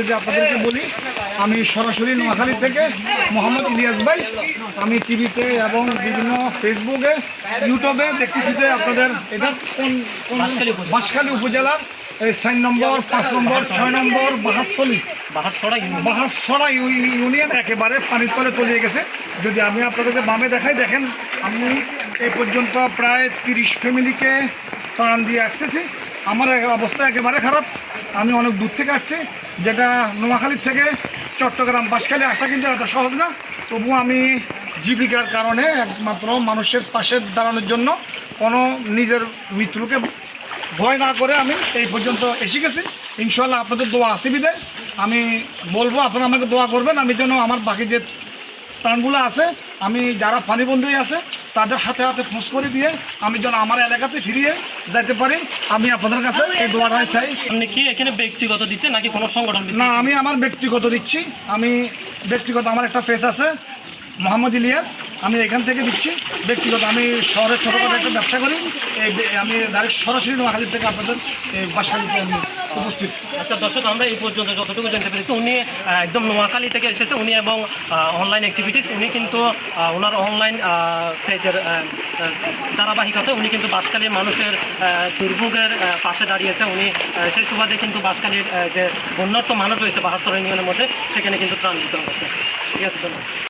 যদি আপনাদেরকে বলি, আমি সরাসরি নোয়াখালী থেকে মোহাম্মদ ইলিয়াস ভাই। আমি টিভিতে এবং বিভিন্ন ফেসবুকে, ইউটিউবে দেখতেছি যে আপনাদের এটা কোন বাঁশখালী উপজেলার 4 নম্বর, 5 নম্বর, 6 নম্বর বাহাসড়া ইউনিয়ন একেবারে পানির তলে তলিয়ে গেছে। যদি আমি আপনাদেরকে বামে দেখাই, দেখেন আমি এই পর্যন্ত প্রায় 30 ফ্যামিলিকে ত্রাণ দিয়ে আসতেছি। আমার অবস্থা একেবারে খারাপ। আমি অনেক দূর থেকে আসছি, যেটা নোয়াখালীর থেকে চট্টগ্রাম বাঁশখালী আসা কিন্তু এত সহজ না। তবুও আমি জীবিকার কারণে একমাত্র মানুষের পাশে দাঁড়ানোর জন্য কোনো নিজের মৃত্যুকে ভয় না করে আমি এই পর্যন্ত এসে গেছি। ইনশাল্লাহ আপনাদের দোয়া আছে বিদে আমি বলবো আপনারা আমাকে দোয়া করবেন, আমি যেন আমার বাকি যে ত্রাণগুলো আছে, আমি যারা পানিবন্দী আছে তাদের হাতে হাতে খোঁজ করে দিয়ে আমি যেন আমার এলাকাতে ফিরিয়ে যাইতে পারি। আমি আপনাদের কাছে এই দোয়াটাই চাই। আপনি কি এখানে ব্যক্তিগত দিচ্ছেন নাকি কোনো সংগঠন? না, আমি আমার ব্যক্তিগত দিচ্ছি। আমি ব্যক্তিগত, আমার একটা ফেস আছে মোহাম্মদ ইলিয়াস, আমি এখান থেকে দিচ্ছি ব্যক্তিগত। আমি শহরের ছোটোখাটো একটা ব্যবসা করি। আমি ডাইরেক্ট সরাসরি নোয়াখালী থেকে আপনাদের এই বাঁশখালীতে আমি উপস্থিত। আচ্ছা দর্শক, আমরা এই পর্যন্ত যতটুকু জানতে পেরেছি, উনি একদম নোয়াখালী থেকে এসেছে। উনি এবং অনলাইন অ্যাক্টিভিটিস, উনি কিন্তু ওনার অনলাইন পেজের ধারাবাহিকতা উনি কিন্তু বাঁশখালীর মানুষের দুর্ভোগের পাশে দাঁড়িয়েছে। উনি সেই সুবাদে কিন্তু বাঁশখালীর যে বন্যার্থ মানুষ রয়েছে বাহাসড়া ইউনিয়নের মধ্যে, সেখানে কিন্তু ত্রাণ দিতে হচ্ছে। ঠিক আছে, ধন্যবাদ।